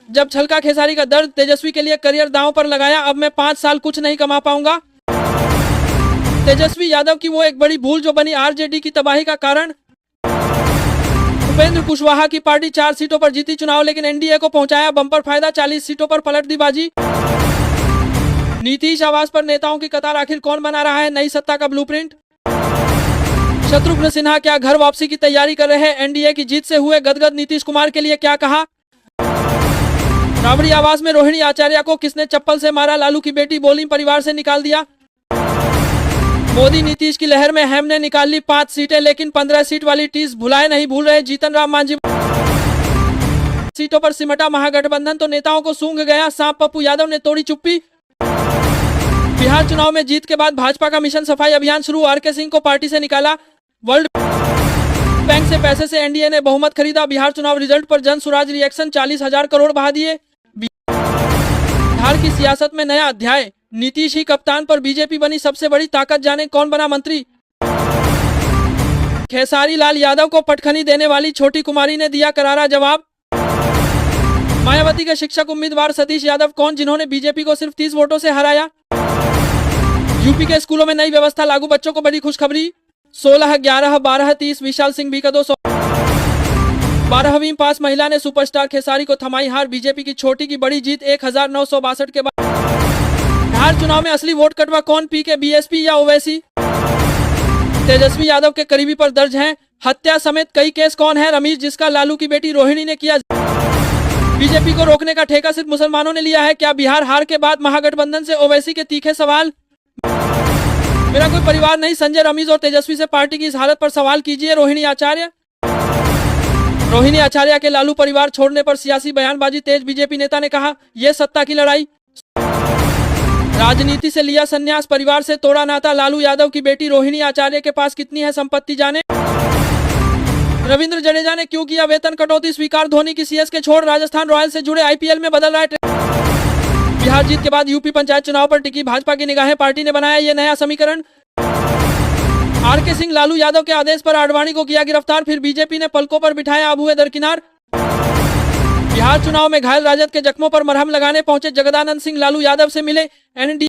जब छलका खेसारी का दर्द, तेजस्वी के लिए करियर दांव पर लगाया, अब मैं 5 साल कुछ नहीं कमा पाऊंगा। तेजस्वी यादव की वो एक बड़ी भूल जो बनी आरजेडी की तबाही का कारण। उपेंद्र कुशवाहा की पार्टी 4 सीटों पर जीती चुनाव, लेकिन एनडीए को पहुंचाया बंपर फायदा, 40 सीटों पर पलट दी बाजी। नीतीश आवास पर नेताओं की कतार, आखिर कौन बना रहा है नई सत्ता का ब्लूप्रिंट। शत्रुघ्न सिन्हा क्या घर वापसी की तैयारी कर रहे हैं, एनडीए की जीत से हुए गदगद, नीतीश कुमार के लिए क्या कहा। राबड़ी आवास में रोहिणी आचार्य को किसने चप्पल से मारा, लालू की बेटी बोली परिवार से निकाल दिया। मोदी नीतीश की लहर में हेम ने निकाल ली 5 सीटें, लेकिन 15 सीट वाली टीस भुलाए नहीं भूल रहे जीतन राम मांझी। सीटों पर सिमटा महागठबंधन तो नेताओं को सूंघ गया सांप, पप्पू यादव ने तोड़ी चुप्पी। बिहार चुनाव में जीत के बाद भाजपा का मिशन सफाई अभियान शुरू, आरके सिंह को पार्टी से निकाला। वर्ल्ड बैंक से पैसे से एनडीए ने बहुमत खरीदा, बिहार चुनाव रिजल्ट पर जन सुराज रिएक्शन, 40,000 करोड़ बहा दिए। बिहार की सियासत में नया अध्याय, नीतीश ही कप्तान पर बीजेपी बनी सबसे बड़ी ताकत, जाने कौन बना मंत्री। खेसारी लाल यादव को पटखनी देने वाली छोटी कुमारी ने दिया करारा जवाब। मायावती के शिक्षक उम्मीदवार सतीश यादव कौन, जिन्होंने बीजेपी को सिर्फ 30 वोटों से हराया। यूपी के स्कूलों में नई व्यवस्था लागू, बच्चों को बड़ी खुशखबरी। 16, 11, 12, 30 विशाल सिंह भी का 200। 12वीं पास महिला ने सुपरस्टार खेसारी को थमाई हार, बीजेपी की छोटी की बड़ी जीत 1962 के बाद। बिहार चुनाव में असली वोट कटवा कौन, पीके, बीएसपी या ओवैसी। तेजस्वी यादव के करीबी पर दर्ज हैं हत्या समेत कई केस, कौन है रमीज जिसका लालू की बेटी रोहिणी ने किया। बीजेपी को रोकने का ठेका सिर्फ मुसलमानों ने लिया है क्या, बिहार हार के बाद महागठबंधन से ओवैसी के तीखे सवाल। मेरा कोई परिवार नहीं, संजय रमीज और तेजस्वी से पार्टी की इस हालत पर सवाल कीजिए रोहिणी आचार्य। रोहिणी आचार्य के लालू परिवार छोड़ने पर सियासी बयानबाजी तेज, बीजेपी नेता ने कहा यह सत्ता की लड़ाई। राजनीति से लिया संन्यास, परिवार से तोड़ा नाता, लालू यादव की बेटी रोहिणी आचार्य के पास कितनी है संपत्ति जाने। रविंद्र जडेजा ने क्यों किया वेतन कटौती स्वीकार, धोनी की सीएसके छोड़ राजस्थान रॉयल्स से जुड़े आईपीएल में बदल रहा है। बिहार जीत के बाद यूपी पंचायत चुनाव पर टिकी भाजपा की निगाहें, पार्टी ने बनाया ये नया समीकरण। आरके सिंह लालू यादव के आदेश पर आडवाणी को किया गिरफ्तार, फिर बीजेपी ने पलकों पर बिठाया, अब हुए दरकिनार। बिहार चुनाव में घायल राजद के जख्मों पर मरहम लगाने पहुंचे जगदानंद सिंह, लालू यादव से मिले, एनडीए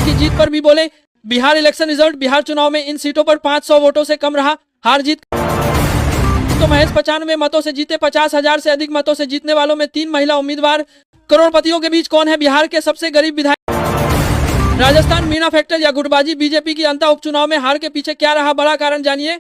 की जीत पर भी बोले। बिहार इलेक्शन रिजल्ट, बिहार चुनाव में इन सीटों पर 500 वोटों से कम रहा, हार जीत तो महज 95 मतों से जीते, 50,000 से अधिक मतों से जीतने वालों में 3 महिला उम्मीदवार। करोड़पतियों के बीच कौन है बिहार के सबसे गरीब विधायक। राजस्थान मीना फैक्टर या गुटबाजी, बीजेपी की अंता उपचुनाव में हार के पीछे क्या रहा बड़ा कारण, जानिए।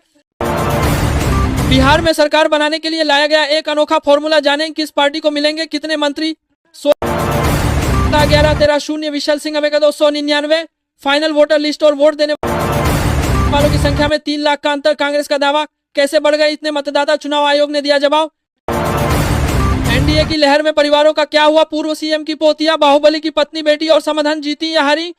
बिहार में सरकार बनाने के लिए लाया गया एक अनोखा फॉर्मूला, जाने किस पार्टी को मिलेंगे कितने मंत्री। 16, 11, 13, 0 विशाल सिंह हमें 299। फाइनल वोटर लिस्ट और वोट देने वालों की संख्या में 3 लाख का अंतर, कांग्रेस का दावा। कैसे बढ़ गए इतने मतदाता, चुनाव आयोग ने दिया जवाब। एनडीए की लहर में परिवारों का क्या हुआ, पूर्व सीएम की पोतिया, बाहुबली की पत्नी बेटी और समाधान जीती या हारी।